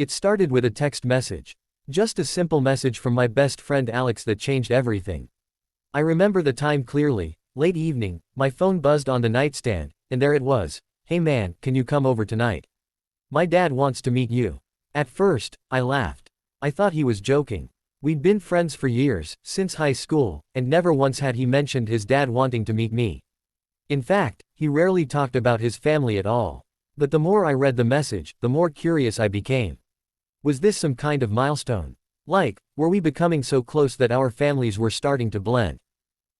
It started with a text message. Just a simple message from my best friend Alex that changed everything. I remember the time clearly, late evening, my phone buzzed on the nightstand, and there it was. Hey man, can you come over tonight? My dad wants to meet you. At first, I laughed. I thought he was joking. We'd been friends for years, since high school, and never once had he mentioned his dad wanting to meet me. In fact, he rarely talked about his family at all. But the more I read the message, the more curious I became. Was this some kind of milestone? Like, were we becoming so close that our families were starting to blend?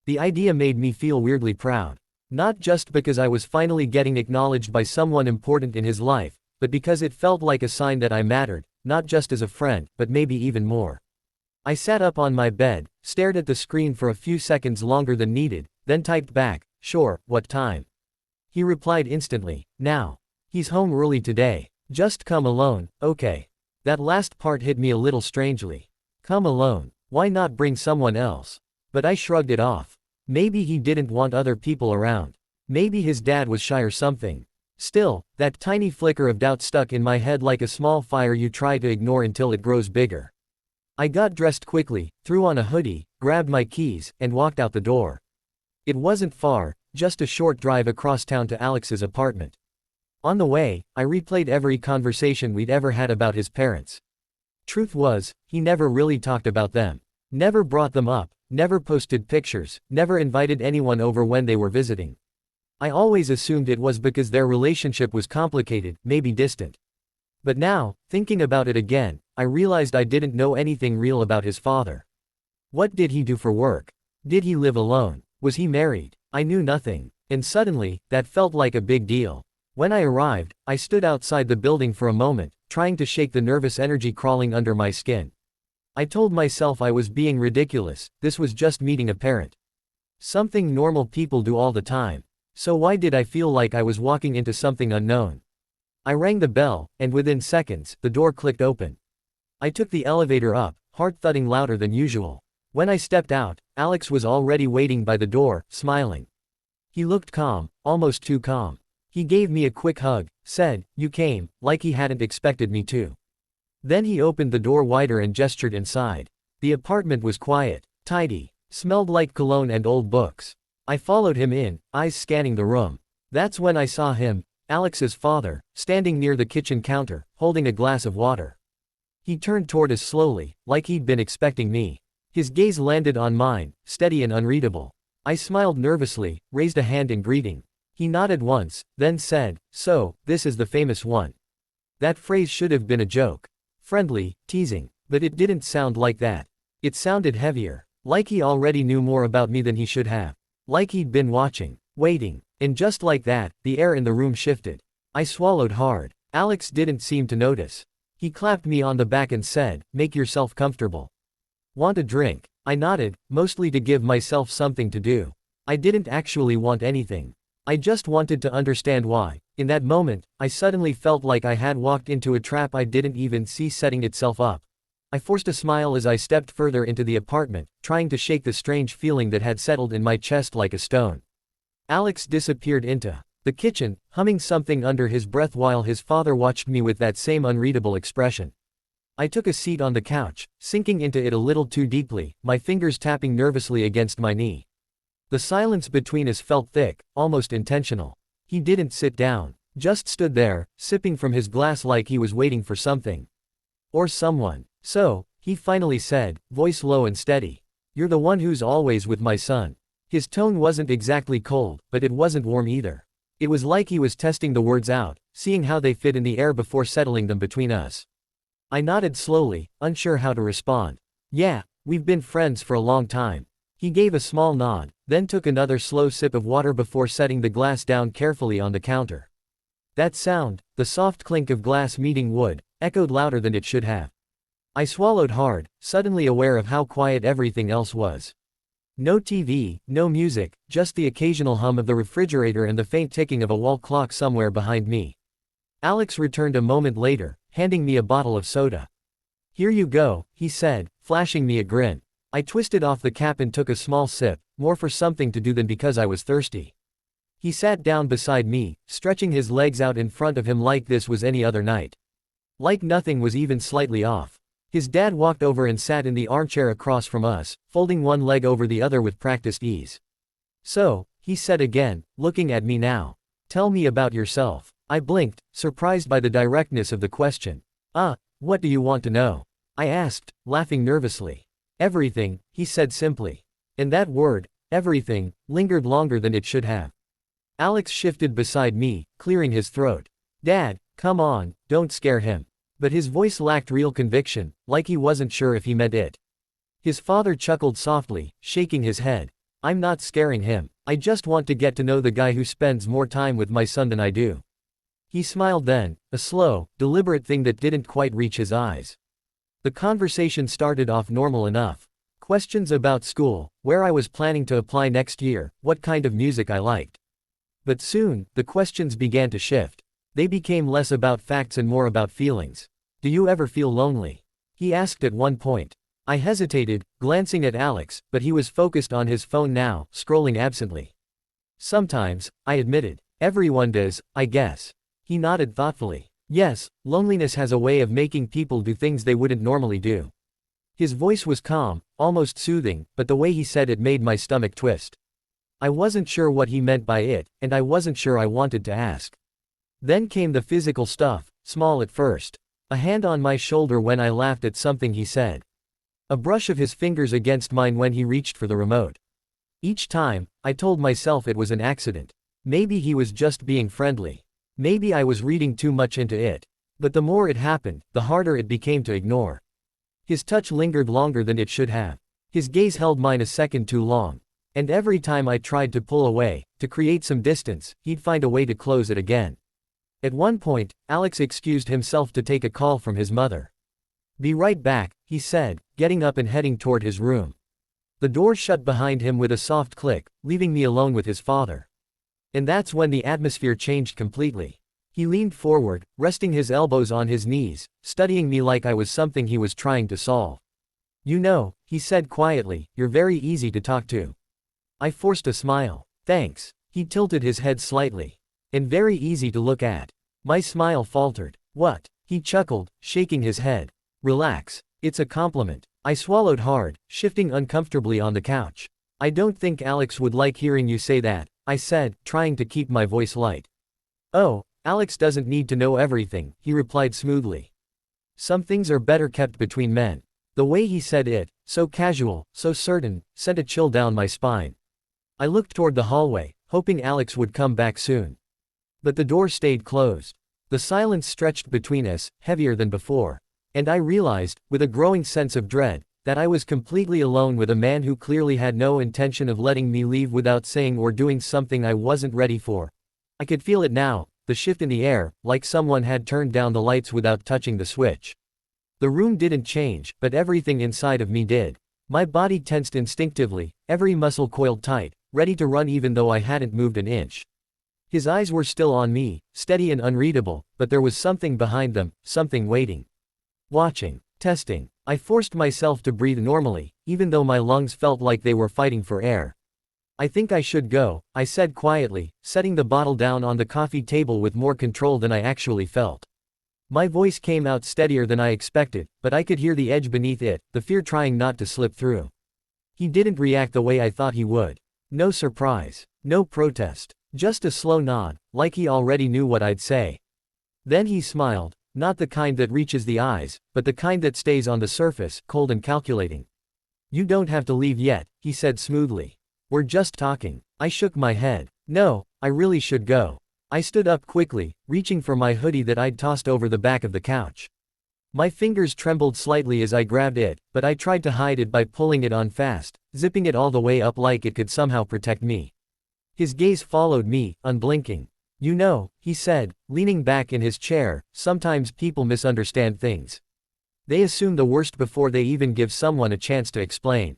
The idea made me feel weirdly proud. Not just because I was finally getting acknowledged by someone important in his life, but because it felt like a sign that I mattered, not just as a friend, but maybe even more. I sat up on my bed, stared at the screen for a few seconds longer than needed, then typed back, "Sure, what time?" He replied instantly, "Now. He's home early today. Just come alone, okay." That last part hit me a little strangely. Come alone. Why not bring someone else? But I shrugged it off. Maybe he didn't want other people around. Maybe his dad was shy or something. Still, that tiny flicker of doubt stuck in my head like a small fire you try to ignore until it grows bigger. I got dressed quickly, threw on a hoodie, grabbed my keys, and walked out the door. It wasn't far, just a short drive across town to Alex's apartment. On the way, I replayed every conversation we'd ever had about his parents. Truth was, he never really talked about them. Never brought them up, never posted pictures, never invited anyone over when they were visiting. I always assumed it was because their relationship was complicated, maybe distant. But now, thinking about it again, I realized I didn't know anything real about his father. What did he do for work? Did he live alone? Was he married? I knew nothing. And suddenly, that felt like a big deal. When I arrived, I stood outside the building for a moment, trying to shake the nervous energy crawling under my skin. I told myself I was being ridiculous, this was just meeting a parent. Something normal people do all the time. So why did I feel like I was walking into something unknown? I rang the bell, and within seconds, the door clicked open. I took the elevator up, heart thudding louder than usual. When I stepped out, Alex was already waiting by the door, smiling. He looked calm, almost too calm. He gave me a quick hug, said, "You came," like he hadn't expected me to. Then he opened the door wider and gestured inside. The apartment was quiet, tidy, smelled like cologne and old books. I followed him in, eyes scanning the room. That's when I saw him, Alex's father, standing near the kitchen counter, holding a glass of water. He turned toward us slowly, like he'd been expecting me. His gaze landed on mine, steady and unreadable. I smiled nervously, raised a hand in greeting. He nodded once, then said, "So, this is the famous one." That phrase should have been a joke. Friendly, teasing, but it didn't sound like that. It sounded heavier, like he already knew more about me than he should have. Like he'd been watching, waiting, and just like that, the air in the room shifted. I swallowed hard. Alex didn't seem to notice. He clapped me on the back and said, "Make yourself comfortable. Want a drink?" I nodded, mostly to give myself something to do. I didn't actually want anything. I just wanted to understand why. In that moment, I suddenly felt like I had walked into a trap I didn't even see setting itself up. I forced a smile as I stepped further into the apartment, trying to shake the strange feeling that had settled in my chest like a stone. Alex disappeared into the kitchen, humming something under his breath while his father watched me with that same unreadable expression. I took a seat on the couch, sinking into it a little too deeply, my fingers tapping nervously against my knee. The silence between us felt thick, almost intentional. He didn't sit down, just stood there, sipping from his glass like he was waiting for something. Or someone. "So," he finally said, voice low and steady. "You're the one who's always with my son." His tone wasn't exactly cold, but it wasn't warm either. It was like he was testing the words out, seeing how they fit in the air before settling them between us. I nodded slowly, unsure how to respond. "Yeah, we've been friends for a long time." He gave a small nod, then took another slow sip of water before setting the glass down carefully on the counter. That sound, the soft clink of glass meeting wood, echoed louder than it should have. I swallowed hard, suddenly aware of how quiet everything else was. No TV, no music, just the occasional hum of the refrigerator and the faint ticking of a wall clock somewhere behind me. Alex returned a moment later, handing me a bottle of soda. "Here you go," he said, flashing me a grin. I twisted off the cap and took a small sip, more for something to do than because I was thirsty. He sat down beside me, stretching his legs out in front of him like this was any other night. Like nothing was even slightly off. His dad walked over and sat in the armchair across from us, folding one leg over the other with practiced ease. "So," he said again, looking at me now. "Tell me about yourself." I blinked, surprised by the directness of the question. What do you want to know?" I asked, laughing nervously. "Everything," he said simply. And that word, everything, lingered longer than it should have. Alex shifted beside me, clearing his throat. "Dad, come on, don't scare him." But his voice lacked real conviction, like he wasn't sure if he meant it. His father chuckled softly, shaking his head. "I'm not scaring him. I just want to get to know the guy who spends more time with my son than I do." He smiled then, a slow, deliberate thing that didn't quite reach his eyes. The conversation started off normal enough. Questions about school, where I was planning to apply next year, what kind of music I liked. But soon, the questions began to shift. They became less about facts and more about feelings. "Do you ever feel lonely?" he asked at one point. I hesitated, glancing at Alex, but he was focused on his phone now, scrolling absently. "Sometimes," I admitted. "Everyone does, I guess." He nodded thoughtfully. "Yes, loneliness has a way of making people do things they wouldn't normally do." His voice was calm, almost soothing, but the way he said it made my stomach twist. I wasn't sure what he meant by it, and I wasn't sure I wanted to ask. Then came the physical stuff, small at first. A hand on my shoulder when I laughed at something he said. A brush of his fingers against mine when he reached for the remote. Each time, I told myself it was an accident. Maybe he was just being friendly. Maybe I was reading too much into it. But the more it happened, the harder it became to ignore. His touch lingered longer than it should have. His gaze held mine a second too long. And every time I tried to pull away, to create some distance, he'd find a way to close it again. At one point, Alex excused himself to take a call from his mother. "Be right back," he said, getting up and heading toward his room. The door shut behind him with a soft click, leaving me alone with his father. And that's when the atmosphere changed completely. He leaned forward, resting his elbows on his knees, studying me like I was something he was trying to solve. "You know," he said quietly, "you're very easy to talk to." I forced a smile. "Thanks." He tilted his head slightly. "And very easy to look at." My smile faltered. "What?" He chuckled, shaking his head. "Relax. It's a compliment." I swallowed hard, shifting uncomfortably on the couch. "I don't think Alex would like hearing you say that," I said, trying to keep my voice light. "Oh, Alex doesn't need to know everything," he replied smoothly. "Some things are better kept between men." The way he said it, so casual, so certain, sent a chill down my spine. I looked toward the hallway, hoping Alex would come back soon. But the door stayed closed. The silence stretched between us, heavier than before. And I realized, with a growing sense of dread, that I was completely alone with a man who clearly had no intention of letting me leave without saying or doing something I wasn't ready for. I could feel it now, the shift in the air, like someone had turned down the lights without touching the switch. The room didn't change, but everything inside of me did. My body tensed instinctively, every muscle coiled tight, ready to run even though I hadn't moved an inch. His eyes were still on me, steady and unreadable, but there was something behind them, something waiting. Watching. Testing. I forced myself to breathe normally, even though my lungs felt like they were fighting for air. "I think I should go," I said quietly, setting the bottle down on the coffee table with more control than I actually felt. My voice came out steadier than I expected, but I could hear the edge beneath it, the fear trying not to slip through. He didn't react the way I thought he would. No surprise. No protest. Just a slow nod, like he already knew what I'd say. Then he smiled, not the kind that reaches the eyes, but the kind that stays on the surface, cold and calculating. "You don't have to leave yet," he said smoothly. "We're just talking." I shook my head. "No, I really should go." I stood up quickly, reaching for my hoodie that I'd tossed over the back of the couch. My fingers trembled slightly as I grabbed it, but I tried to hide it by pulling it on fast, zipping it all the way up like it could somehow protect me. His gaze followed me, unblinking. "You know," he said, leaning back in his chair, "sometimes people misunderstand things. They assume the worst before they even give someone a chance to explain."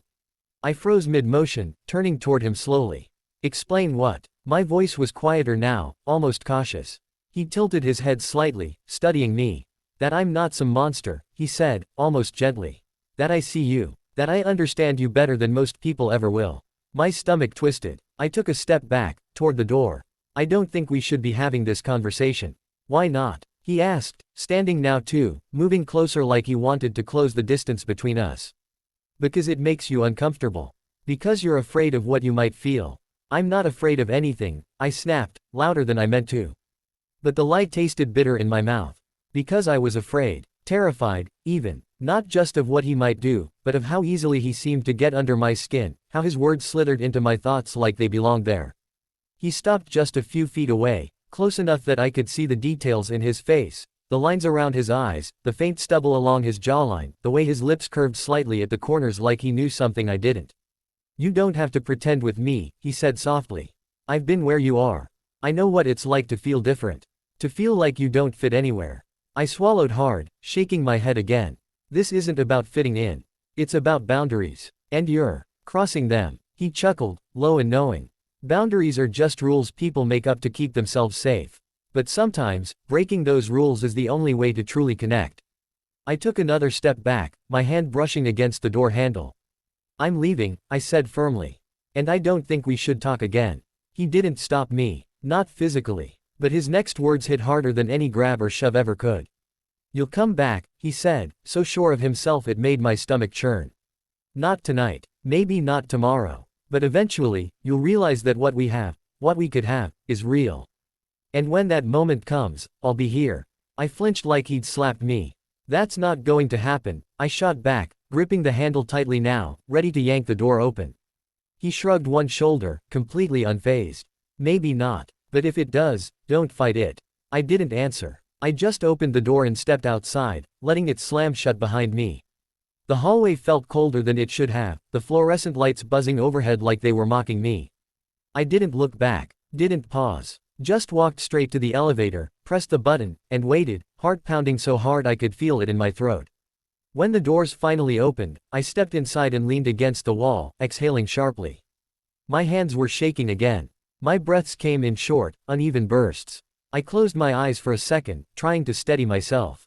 I froze mid-motion, turning toward him slowly. "Explain what?" My voice was quieter now, almost cautious. He tilted his head slightly, studying me. "That I'm not some monster," he said, almost gently. "That I see you. That I understand you better than most people ever will." My stomach twisted. I took a step back, toward the door. "I don't think we should be having this conversation." "Why not?" He asked, standing now too, moving closer like he wanted to close the distance between us. Because it makes you uncomfortable. Because you're afraid of what you might feel. I'm not afraid of anything, I snapped, louder than I meant to. But the lie tasted bitter in my mouth. Because I was afraid, terrified, even, not just of what he might do, but of how easily he seemed to get under my skin, how his words slithered into my thoughts like they belonged there. He stopped just a few feet away, close enough that I could see the details in his face, the lines around his eyes, the faint stubble along his jawline, the way his lips curved slightly at the corners like he knew something I didn't. You don't have to pretend with me, he said softly. I've been where you are. I know what it's like to feel different. To feel like you don't fit anywhere. I swallowed hard, shaking my head again. This isn't about fitting in. It's about boundaries. And you're crossing them. He chuckled, low and knowing. Boundaries are just rules people make up to keep themselves safe. But sometimes, breaking those rules is the only way to truly connect. I took another step back, my hand brushing against the door handle. I'm leaving, I said firmly. And I don't think we should talk again. He didn't stop me, not physically. But his next words hit harder than any grab or shove ever could. You'll come back, he said, so sure of himself it made my stomach churn. Not tonight, maybe not tomorrow, but eventually, you'll realize that what we have, what we could have, is real. And when that moment comes, I'll be here. I flinched like he'd slapped me. That's not going to happen, I shot back, gripping the handle tightly now, ready to yank the door open. He shrugged one shoulder, completely unfazed. Maybe not. But if it does, don't fight it. I didn't answer. I just opened the door and stepped outside, letting it slam shut behind me. The hallway felt colder than it should have, the fluorescent lights buzzing overhead like they were mocking me. I didn't look back, didn't pause, just walked straight to the elevator, pressed the button, and waited, heart pounding so hard I could feel it in my throat. When the doors finally opened, I stepped inside and leaned against the wall, exhaling sharply. My hands were shaking again. My breaths came in short, uneven bursts. I closed my eyes for a second, trying to steady myself.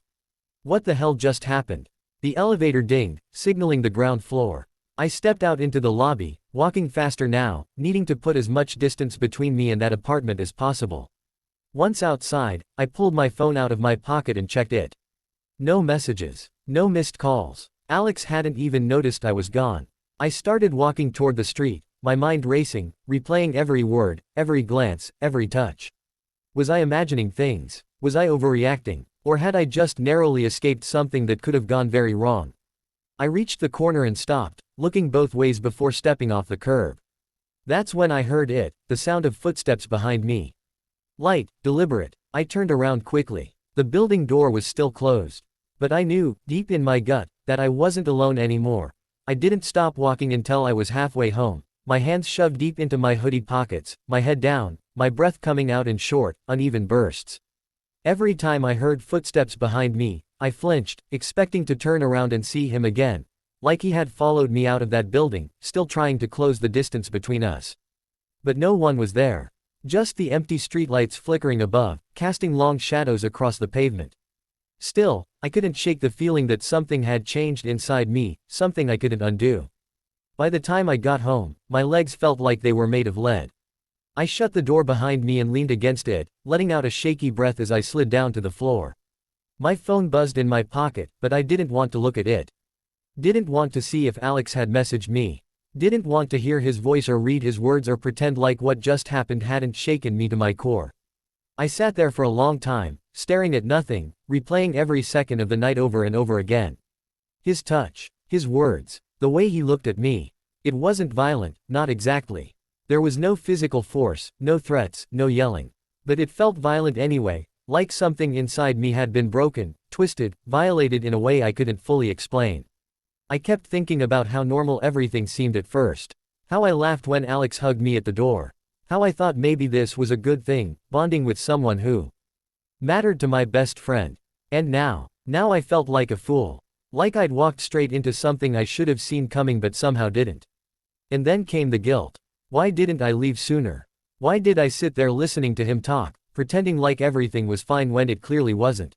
What the hell just happened? The elevator dinged, signaling the ground floor. I stepped out into the lobby, walking faster now, needing to put as much distance between me and that apartment as possible. Once outside, I pulled my phone out of my pocket and checked it. No messages. No missed calls. Alex hadn't even noticed I was gone. I started walking toward the street, my mind racing, replaying every word, every glance, every touch. Was I imagining things? Was I overreacting? Or had I just narrowly escaped something that could have gone very wrong? I reached the corner and stopped, looking both ways before stepping off the curb. That's when I heard it, the sound of footsteps behind me. Light, deliberate. I turned around quickly. The building door was still closed. But I knew, deep in my gut, that I wasn't alone anymore. I didn't stop walking until I was halfway home. My hands shoved deep into my hoodie pockets, my head down, my breath coming out in short, uneven bursts. Every time I heard footsteps behind me, I flinched, expecting to turn around and see him again. Like he had followed me out of that building, still trying to close the distance between us. But no one was there. Just the empty streetlights flickering above, casting long shadows across the pavement. Still, I couldn't shake the feeling that something had changed inside me, something I couldn't undo. By the time I got home, my legs felt like they were made of lead. I shut the door behind me and leaned against it, letting out a shaky breath as I slid down to the floor. My phone buzzed in my pocket, but I didn't want to look at it. Didn't want to see if Alex had messaged me. Didn't want to hear his voice or read his words or pretend like what just happened hadn't shaken me to my core. I sat there for a long time, staring at nothing, replaying every second of the night over and over again. His touch, his words, the way he looked at me. It wasn't violent, not exactly. There was no physical force, no threats, no yelling. But it felt violent anyway, like something inside me had been broken, twisted, violated in a way I couldn't fully explain. I kept thinking about how normal everything seemed at first. How I laughed when Alex hugged me at the door. How I thought maybe this was a good thing, bonding with someone who mattered to my best friend. And now I felt like a fool. Like I'd walked straight into something I should have seen coming but somehow didn't. And then came the guilt. Why didn't I leave sooner? Why did I sit there listening to him talk, pretending like everything was fine when it clearly wasn't?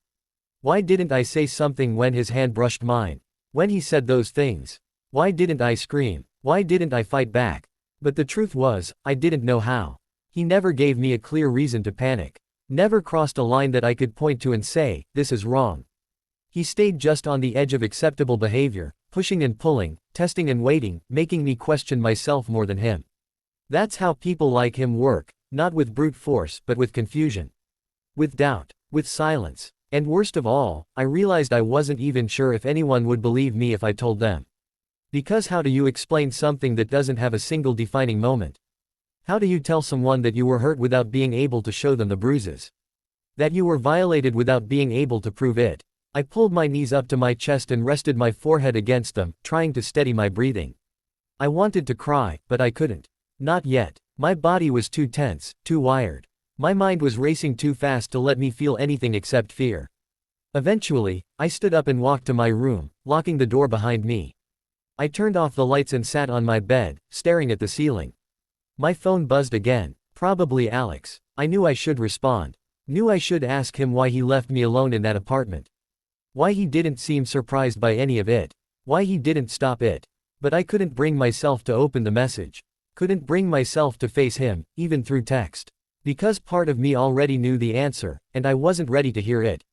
Why didn't I say something when his hand brushed mine? When he said those things? Why didn't I scream? Why didn't I fight back? But the truth was, I didn't know how. He never gave me a clear reason to panic. Never crossed a line that I could point to and say, this is wrong. He stayed just on the edge of acceptable behavior, pushing and pulling, testing and waiting, making me question myself more than him. That's how people like him work, not with brute force but with confusion. With doubt. With silence. And worst of all, I realized I wasn't even sure if anyone would believe me if I told them. Because how do you explain something that doesn't have a single defining moment? How do you tell someone that you were hurt without being able to show them the bruises? That you were violated without being able to prove it? I pulled my knees up to my chest and rested my forehead against them, trying to steady my breathing. I wanted to cry, but I couldn't. Not yet. My body was too tense, too wired. My mind was racing too fast to let me feel anything except fear. Eventually, I stood up and walked to my room, locking the door behind me. I turned off the lights and sat on my bed, staring at the ceiling. My phone buzzed again. Probably Alex. I knew I should respond. Knew I should ask him why he left me alone in that apartment. Why he didn't seem surprised by any of it. Why he didn't stop it. But I couldn't bring myself to open the message. Couldn't bring myself to face him, even through text. Because part of me already knew the answer, and I wasn't ready to hear it.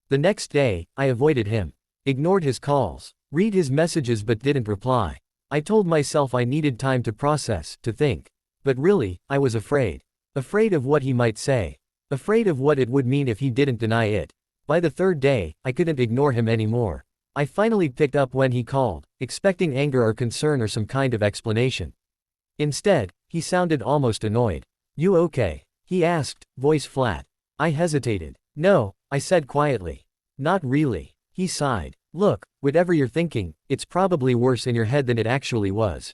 The next day, I avoided him. Ignored his calls. Read his messages but didn't reply. I told myself I needed time to process, to think. But really, I was afraid. Afraid of what he might say. Afraid of what it would mean if he didn't deny it. By the third day, I couldn't ignore him anymore. I finally picked up when he called, expecting anger or concern or some kind of explanation. Instead, he sounded almost annoyed. You okay? He asked, voice flat. I hesitated. No, I said quietly. Not really. He sighed. Look, whatever you're thinking, it's probably worse in your head than it actually was.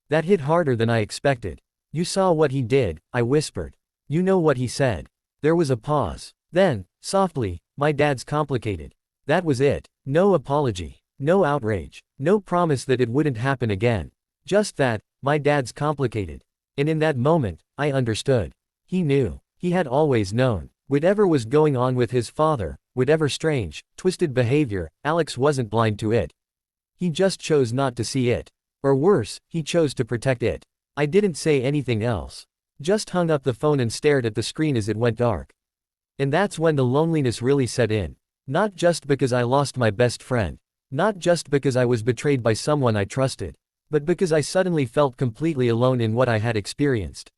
That hit harder than I expected. You saw what he did, I whispered. You know what he said. There was a pause. Then, softly, my dad's complicated. That was it. No apology. No outrage. No promise that it wouldn't happen again. Just that, my dad's complicated. And in that moment, I understood. He knew. He had always known. Whatever was going on with his father, whatever strange, twisted behavior, Alex wasn't blind to it. He just chose not to see it. Or worse, he chose to protect it. I didn't say anything else. Just hung up the phone and stared at the screen as it went dark. And that's when the loneliness really set in. Not just because I lost my best friend. Not just because I was betrayed by someone I trusted. But because I suddenly felt completely alone in what I had experienced.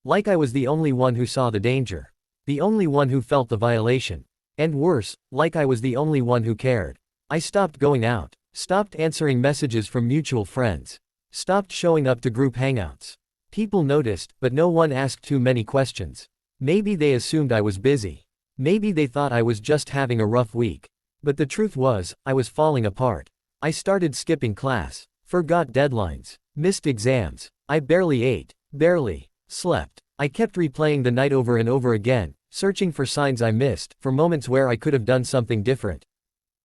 Like I was the only one who saw the danger. The only one who felt the violation. And worse, like I was the only one who cared. I stopped going out. Stopped answering messages from mutual friends. Stopped showing up to group hangouts. People noticed, but no one asked too many questions. Maybe they assumed I was busy. Maybe they thought I was just having a rough week. But the truth was, I was falling apart. I started skipping class. Forgot deadlines. Missed exams. I barely ate. Barely slept. I kept replaying the night over and over again, searching for signs I missed, for moments where I could have done something different.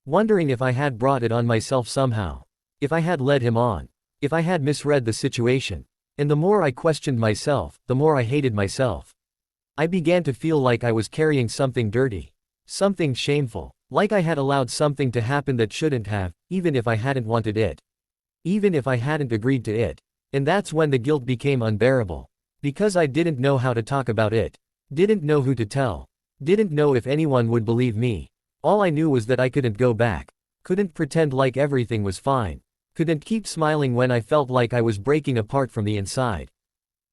Wondering if I had brought it on myself somehow. If I had led him on. If I had misread the situation. And the more I questioned myself, the more I hated myself. I began to feel like I was carrying something dirty. Something shameful. Like I had allowed something to happen that shouldn't have, even if I hadn't wanted it. Even if I hadn't agreed to it. And that's when the guilt became unbearable. Because I didn't know how to talk about it. Didn't know who to tell. Didn't know if anyone would believe me. All I knew was that I couldn't go back. Couldn't pretend like everything was fine. Couldn't keep smiling when I felt like I was breaking apart from the inside.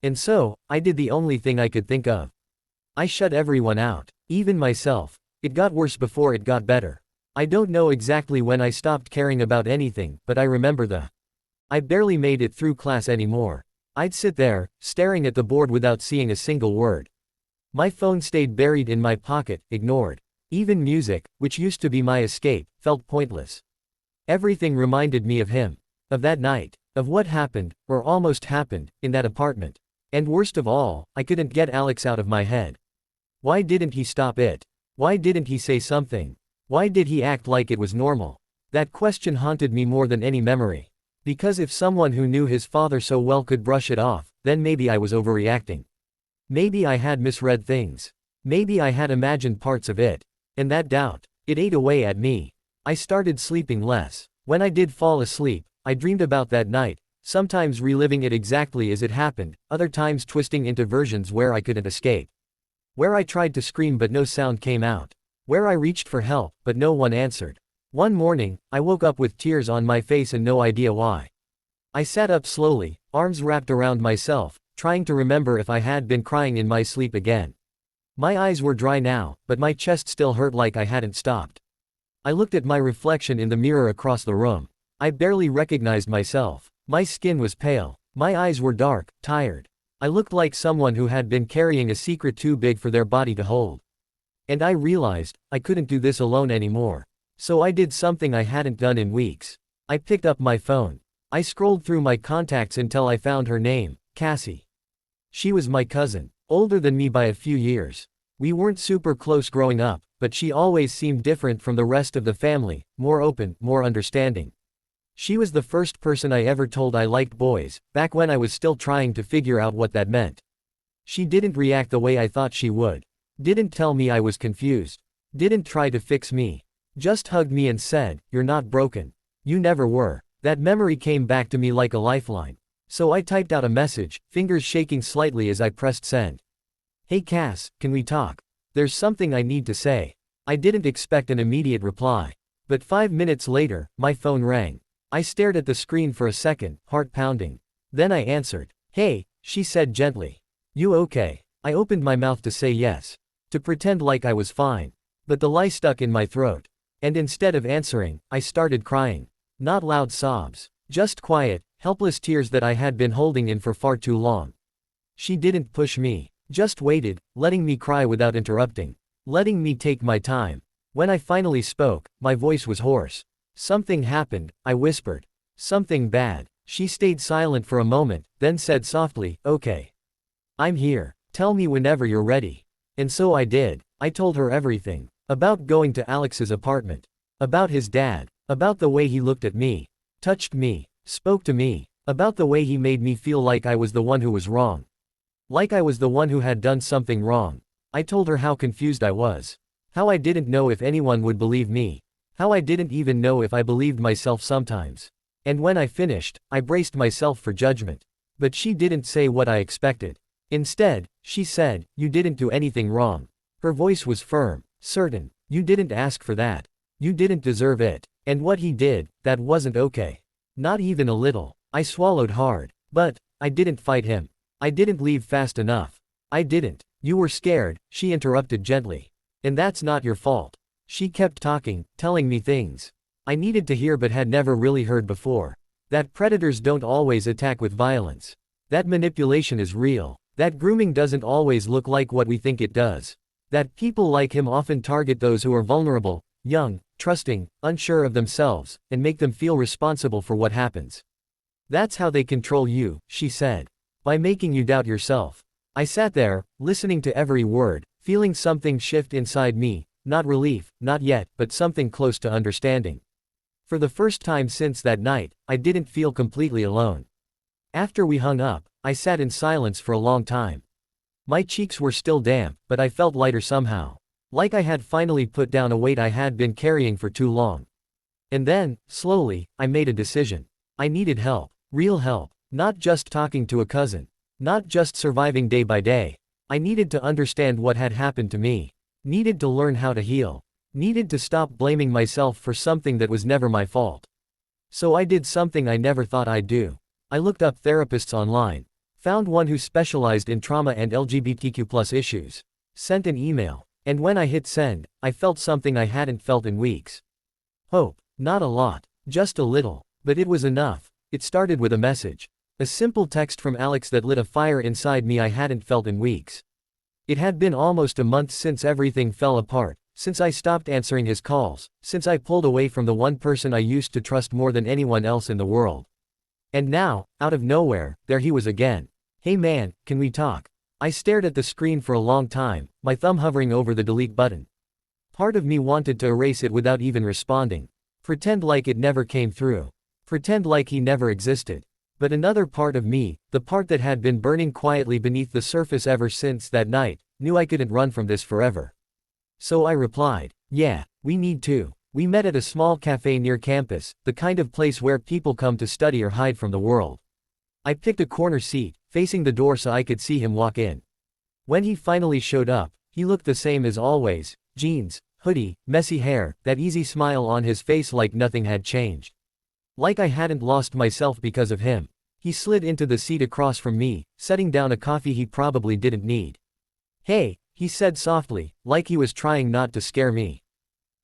And so, I did the only thing I could think of. I shut everyone out. Even myself. It got worse before it got better. I don't know exactly when I stopped caring about anything, but I remember I barely made it through class anymore. I'd sit there, staring at the board without seeing a single word. My phone stayed buried in my pocket, ignored. Even music, which used to be my escape, felt pointless. Everything reminded me of him. Of that night. Of what happened, or almost happened, in that apartment. And worst of all, I couldn't get Alex out of my head. Why didn't he stop it? Why didn't he say something? Why did he act like it was normal? That question haunted me more than any memory. Because if someone who knew his father so well could brush it off, then maybe I was overreacting. Maybe I had misread things. Maybe I had imagined parts of it. And that doubt, it ate away at me. I started sleeping less. When I did fall asleep, I dreamed about that night, sometimes reliving it exactly as it happened, other times twisting into versions where I couldn't escape. Where I tried to scream but no sound came out. Where I reached for help, but no one answered. One morning, I woke up with tears on my face and no idea why. I sat up slowly, arms wrapped around myself, trying to remember if I had been crying in my sleep again. My eyes were dry now, but my chest still hurt like I hadn't stopped. I looked at my reflection in the mirror across the room. I barely recognized myself. My skin was pale. My eyes were dark, tired. I looked like someone who had been carrying a secret too big for their body to hold. And I realized, I couldn't do this alone anymore. So I did something I hadn't done in weeks. I picked up my phone. I scrolled through my contacts until I found her name, Cassie. She was my cousin, older than me by a few years. We weren't super close growing up, but she always seemed different from the rest of the family, more open, more understanding. She was the first person I ever told I liked boys, back when I was still trying to figure out what that meant. She didn't react the way I thought she would. Didn't tell me I was confused. Didn't try to fix me. Just hugged me and said, "You're not broken. You never were." That memory came back to me like a lifeline. So I typed out a message, fingers shaking slightly as I pressed send. "Hey Cass, can we talk? There's something I need to say." I didn't expect an immediate reply. But 5 minutes later, my phone rang. I stared at the screen for a second, heart pounding. Then I answered. "Hey," she said gently. "You okay?" I opened my mouth to say yes. To pretend like I was fine. But the lie stuck in my throat. And instead of answering, I started crying. Not loud sobs. Just quiet, helpless tears that I had been holding in for far too long. She didn't push me. Just waited, letting me cry without interrupting. Letting me take my time. When I finally spoke, my voice was hoarse. "Something happened," I whispered. "Something bad." She stayed silent for a moment, then said softly, "Okay. I'm here. Tell me whenever you're ready." And so I did. I told her everything. About going to Alex's apartment. About his dad. About the way he looked at me. Touched me. Spoke to me. About the way he made me feel like I was the one who was wrong. Like I was the one who had done something wrong. I told her how confused I was. How I didn't know if anyone would believe me. How I didn't even know if I believed myself sometimes. And when I finished, I braced myself for judgment. But she didn't say what I expected. Instead, she said, "You didn't do anything wrong." Her voice was firm, certain. "You didn't ask for that. You didn't deserve it. And what he did, that wasn't okay. Not even a little." I swallowed hard. "But I didn't fight him. I didn't leave fast enough. I didn't." "You were scared," she interrupted gently. "And that's not your fault." She kept talking, telling me things I needed to hear but had never really heard before. That predators don't always attack with violence. That manipulation is real. That grooming doesn't always look like what we think it does. That people like him often target those who are vulnerable, young, trusting, unsure of themselves, and make them feel responsible for what happens. "That's how they control you," she said. "By making you doubt yourself." I sat there, listening to every word, feeling something shift inside me, not relief, not yet, but something close to understanding. For the first time since that night, I didn't feel completely alone. After we hung up, I sat in silence for a long time. My cheeks were still damp, but I felt lighter somehow. Like I had finally put down a weight I had been carrying for too long. And then, slowly, I made a decision. I needed help. Real help. Not just talking to a cousin. Not just surviving day by day. I needed to understand what had happened to me. Needed to learn how to heal. Needed to stop blaming myself for something that was never my fault. So I did something I never thought I'd do. I looked up therapists online. Found one who specialized in trauma and LGBTQ+ issues. Sent an email. And when I hit send, I felt something I hadn't felt in weeks. Hope. Not a lot. Just a little. But it was enough. It started with a message. A simple text from Alex that lit a fire inside me I hadn't felt in weeks. It had been almost a month since everything fell apart, since I stopped answering his calls, since I pulled away from the one person I used to trust more than anyone else in the world. And now, out of nowhere, there he was again. "Hey man, can we talk?" I stared at the screen for a long time, my thumb hovering over the delete button. Part of me wanted to erase it without even responding. Pretend like it never came through. Pretend like he never existed. But another part of me, the part that had been burning quietly beneath the surface ever since that night, knew I couldn't run from this forever. So I replied, "Yeah, we need to." We met at a small cafe near campus, the kind of place where people come to study or hide from the world. I picked a corner seat, facing the door so I could see him walk in. When he finally showed up, he He looked the same as always, jeans, hoodie, messy hair, that easy smile on his face like nothing had changed. Like I hadn't lost myself because of him. He slid into the seat across from me, setting down a coffee he probably didn't need. "Hey," he said softly, like he was trying not to scare me.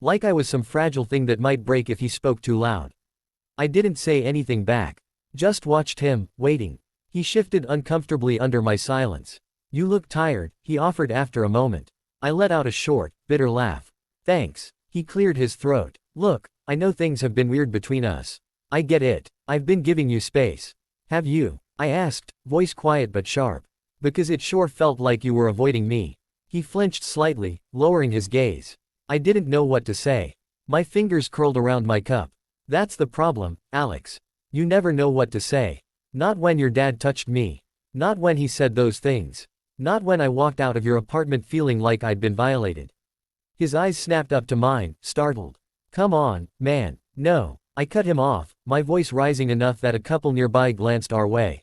Like I was some fragile thing that might break if he spoke too loud. I didn't say anything back. Just watched him, waiting. He shifted uncomfortably under my silence. "You look tired," he offered after a moment. I let out a short, bitter laugh. "Thanks." He cleared his throat. "Look, I know things have been weird between us. I get it. I've been giving you space. Have you?" I asked, voice quiet but sharp. "Because it sure felt like you were avoiding me." He flinched slightly, lowering his gaze. I didn't know what to say. My fingers curled around my cup. "That's the problem, Alex. You never know what to say. Not when your dad touched me. Not when he said those things. Not when I walked out of your apartment feeling like I'd been violated." His eyes snapped up to mine, startled. "Come on, man, no." I cut him off, my voice rising enough that a couple nearby glanced our way.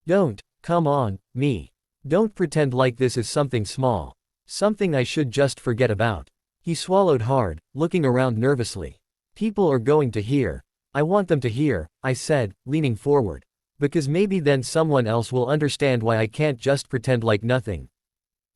"Don't, come on, me. Don't pretend like this is something small. Something I should just forget about." He swallowed hard, looking around nervously. "People are going to hear. I want them to hear," I said, leaning forward. "Because maybe then someone else will understand why I can't just pretend like nothing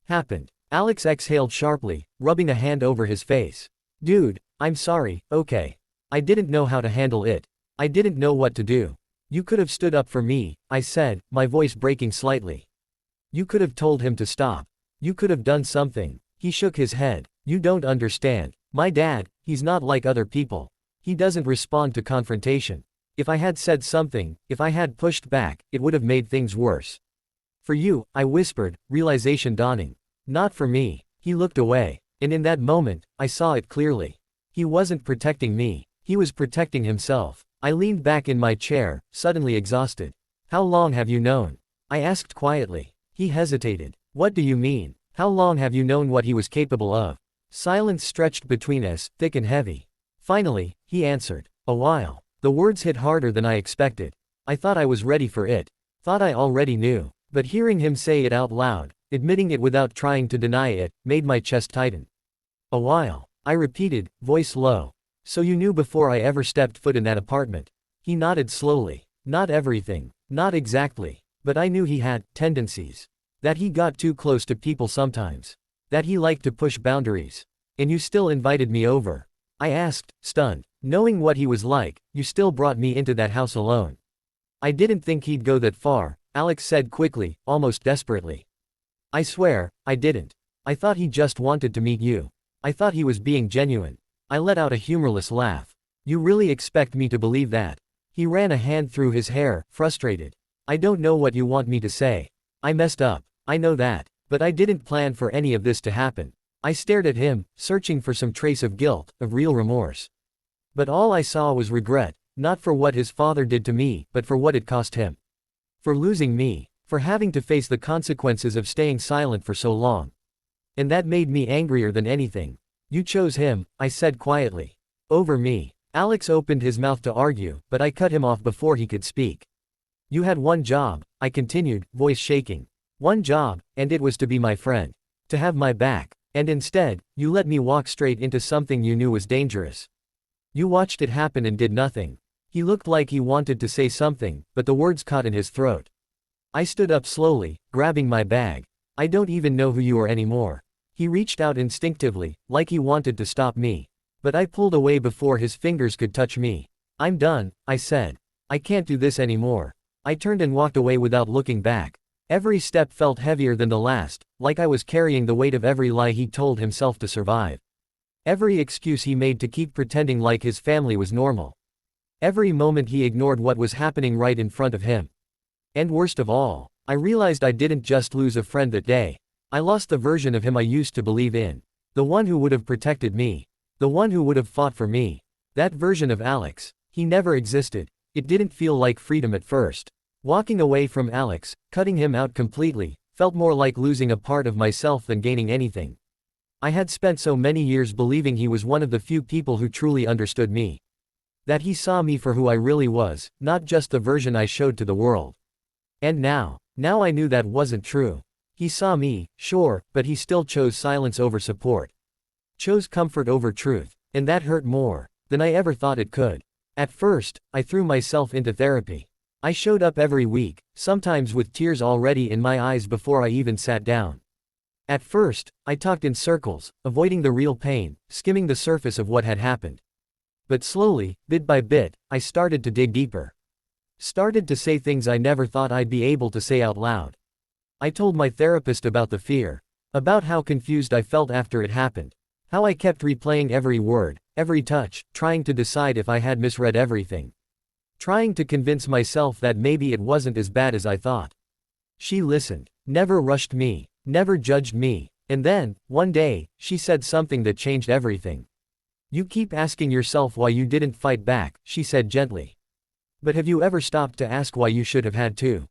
happened." Alex exhaled sharply, rubbing a hand over his face. "Dude, I'm sorry, okay. I didn't know how to handle it. I didn't know what to do. You could have stood up for me," I said, my voice breaking slightly. "You could have told him to stop. You could have done something." He shook his head. "You don't understand. My dad, he's not like other people. He doesn't respond to confrontation. If I had said something, if I had pushed back, it would have made things worse. For you," I whispered, realization dawning. "Not for me." He looked away. And in that moment, I saw it clearly. He wasn't protecting me. He was protecting himself. I leaned back in my chair, suddenly exhausted. "How long have you known?" I asked quietly. He hesitated. "What do you mean? How long have you known what he was capable of?" Silence stretched between us, thick and heavy. Finally, he answered. "A while." The words hit harder than I expected. I thought I was ready for it. Thought I already knew. But hearing him say it out loud, admitting it without trying to deny it, made my chest tighten. "A while," I repeated, voice low. "So you knew before I ever stepped foot in that apartment?" He nodded slowly. "Not everything. Not exactly. But I knew he had tendencies. That he got too close to people sometimes. That he liked to push boundaries. And you still invited me over." I asked, stunned. "Knowing what he was like, you still brought me into that house alone." "I didn't think he'd go that far," Alex said quickly, almost desperately. "I swear, I didn't. I thought he just wanted to meet you. I thought he was being genuine." I let out a humorless laugh. "You really expect me to believe that?" He ran a hand through his hair, frustrated. "I don't know what you want me to say. I messed up. I know that. But I didn't plan for any of this to happen." I stared at him, searching for some trace of guilt, of real remorse. But all I saw was regret, not for what his father did to me, but for what it cost him. For losing me. For having to face the consequences of staying silent for so long. And that made me angrier than anything. "You chose him," I said quietly. "Over me." Alex opened his mouth to argue, but I cut him off before he could speak. "You had one job," I continued, voice shaking. "One job, and it was to be my friend. To have my back. And instead, you let me walk straight into something you knew was dangerous. You watched it happen and did nothing." He looked like he wanted to say something, but the words caught in his throat. I stood up slowly, grabbing my bag. "I don't even know who you are anymore." He reached out instinctively, like he wanted to stop me. But I pulled away before his fingers could touch me. "I'm done," I said. "I can't do this anymore." I turned and walked away without looking back. Every step felt heavier than the last, like I was carrying the weight of every lie he told himself to survive. Every excuse he made to keep pretending like his family was normal. Every moment he ignored what was happening right in front of him. And worst of all, I realized I didn't just lose a friend that day. I lost the version of him I used to believe in. The one who would have protected me. The one who would have fought for me. That version of Alex. He never existed. It didn't feel like freedom at first. Walking away from Alex, cutting him out completely, felt more like losing a part of myself than gaining anything. I had spent so many years believing he was one of the few people who truly understood me. That he saw me for who I really was, not just the version I showed to the world. And now I knew that wasn't true. He saw me, sure, but he still chose silence over support. Chose comfort over truth. And that hurt more than I ever thought it could. At first, I threw myself into therapy. I showed up every week, sometimes with tears already in my eyes before I even sat down. At first, I talked in circles, avoiding the real pain, skimming the surface of what had happened. But slowly, bit by bit, I started to dig deeper. Started to say things I never thought I'd be able to say out loud. I told my therapist about the fear. About how confused I felt after it happened. How I kept replaying every word, every touch, trying to decide if I had misread everything. Trying to convince myself that maybe it wasn't as bad as I thought. She listened, never rushed me, never judged me, and then, one day, she said something that changed everything. You keep asking yourself why you didn't fight back, she said gently. But have you ever stopped to ask why you should have had to?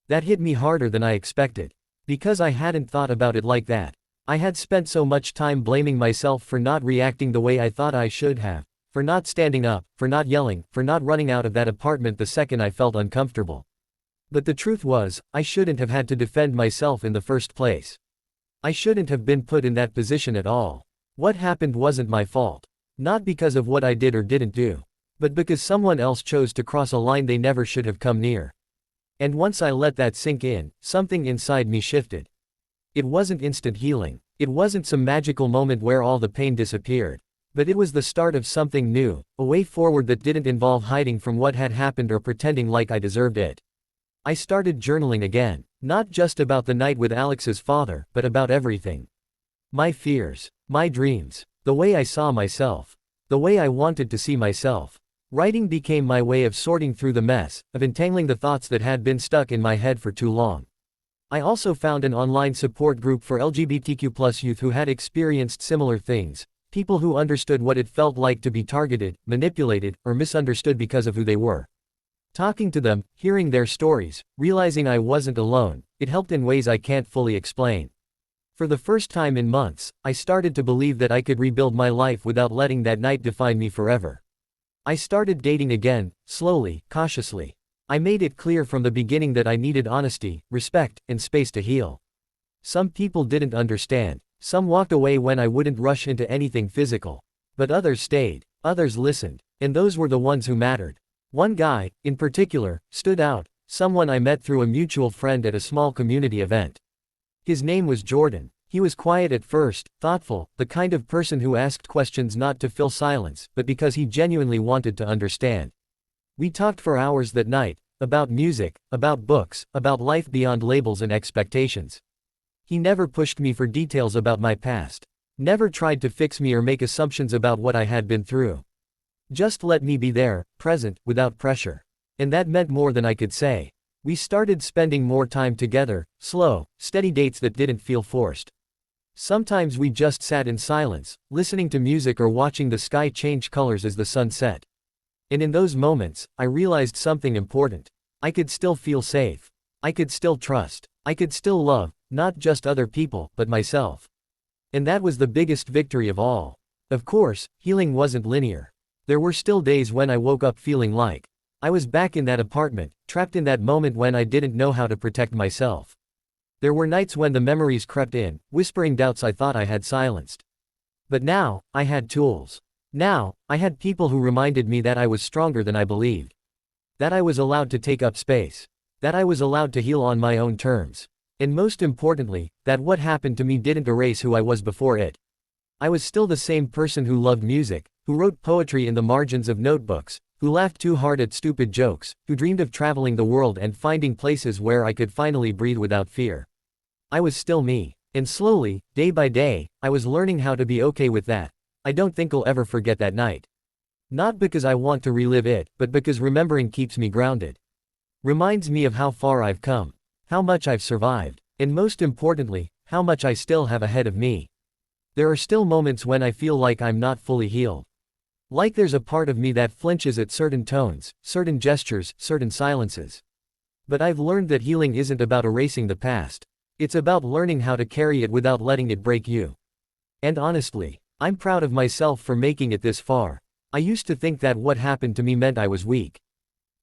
That hit me harder than I expected. Because I hadn't thought about it like that. I had spent so much time blaming myself for not reacting the way I thought I should have, for not standing up, for not yelling, for not running out of that apartment the second I felt uncomfortable. But the truth was, I shouldn't have had to defend myself in the first place. I shouldn't have been put in that position at all. What happened wasn't my fault. Not because of what I did or didn't do. But because someone else chose to cross a line they never should have come near. And once I let that sink in, something inside me shifted. It wasn't instant healing. It wasn't some magical moment where all the pain disappeared. But it was the start of something new, a way forward that didn't involve hiding from what had happened or pretending like I deserved it. I started journaling again, not just about the night with Alex's father, but about everything. My fears, my dreams, the way I saw myself, the way I wanted to see myself. Writing became my way of sorting through the mess, of entangling the thoughts that had been stuck in my head for too long. I also found an online support group for LGBTQ+ youth who had experienced similar things, people who understood what it felt like to be targeted, manipulated, or misunderstood because of who they were. Talking to them, hearing their stories, realizing I wasn't alone, it helped in ways I can't fully explain. For the first time in months, I started to believe that I could rebuild my life without letting that night define me forever. I started dating again, slowly, cautiously. I made it clear from the beginning that I needed honesty, respect, and space to heal. Some people didn't understand. Some walked away when I wouldn't rush into anything physical. But others stayed. Others listened. And those were the ones who mattered. One guy, in particular, stood out, someone I met through a mutual friend at a small community event. His name was Jordan. He was quiet at first, thoughtful, the kind of person who asked questions not to fill silence, but because he genuinely wanted to understand. We talked for hours that night, about music, about books, about life beyond labels and expectations. He never pushed me for details about my past. Never tried to fix me or make assumptions about what I had been through. Just let me be there, present, without pressure. And that meant more than I could say. We started spending more time together, slow, steady dates that didn't feel forced. Sometimes we just sat in silence, listening to music or watching the sky change colors as the sun set. And in those moments, I realized something important. I could still feel safe. I could still trust. I could still love, not just other people, but myself. And that was the biggest victory of all. Of course, healing wasn't linear. There were still days when I woke up feeling like I was back in that apartment, trapped in that moment when I didn't know how to protect myself. There were nights when the memories crept in, whispering doubts I thought I had silenced. But now, I had tools. Now, I had people who reminded me that I was stronger than I believed. That I was allowed to take up space. That I was allowed to heal on my own terms. And most importantly, that what happened to me didn't erase who I was before it. I was still the same person who loved music, who wrote poetry in the margins of notebooks, who laughed too hard at stupid jokes, who dreamed of traveling the world and finding places where I could finally breathe without fear. I was still me. And slowly, day by day, I was learning how to be okay with that. I don't think I'll ever forget that night. Not because I want to relive it, but because remembering keeps me grounded. Reminds me of how far I've come. How much I've survived. And most importantly, how much I still have ahead of me. There are still moments when I feel like I'm not fully healed. Like there's a part of me that flinches at certain tones, certain gestures, certain silences. But I've learned that healing isn't about erasing the past. It's about learning how to carry it without letting it break you. And honestly, I'm proud of myself for making it this far. I used to think that what happened to me meant I was weak.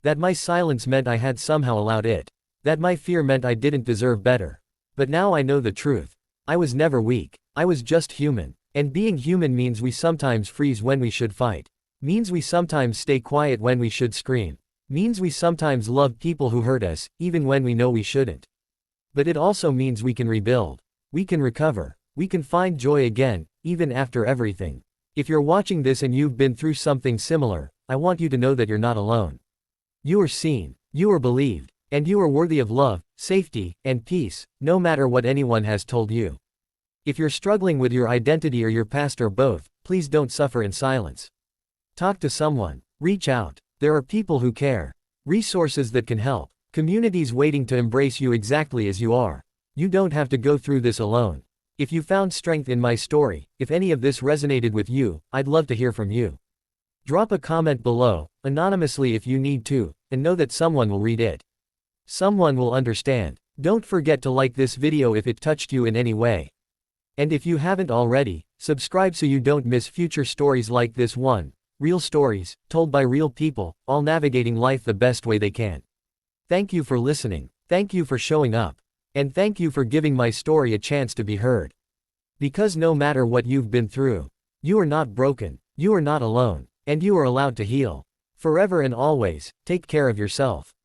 That my silence meant I had somehow allowed it. That my fear meant I didn't deserve better. But now I know the truth. I was never weak. I was just human. And being human means we sometimes freeze when we should fight. Means we sometimes stay quiet when we should scream. Means we sometimes love people who hurt us, even when we know we shouldn't. But it also means we can rebuild. We can recover. We can find joy again, even after everything. If you're watching this and you've been through something similar, I want you to know that you're not alone. You are seen. You are believed. And you are worthy of love, safety, and peace, no matter what anyone has told you. If you're struggling with your identity or your past or both, please don't suffer in silence. Talk to someone. Reach out. There are people who care. Resources that can help. Communities waiting to embrace you exactly as you are. You don't have to go through this alone. If you found strength in my story, if any of this resonated with you, I'd love to hear from you. Drop a comment below, anonymously if you need to, and know that someone will read it. Someone will understand. Don't forget to like this video if it touched you in any way. And if you haven't already, subscribe so you don't miss future stories like this one. Real stories, told by real people, all navigating life the best way they can. Thank you for listening. Thank you for showing up. And thank you for giving my story a chance to be heard. Because no matter what you've been through, you are not broken, you are not alone, and you are allowed to heal. Forever and always, take care of yourself.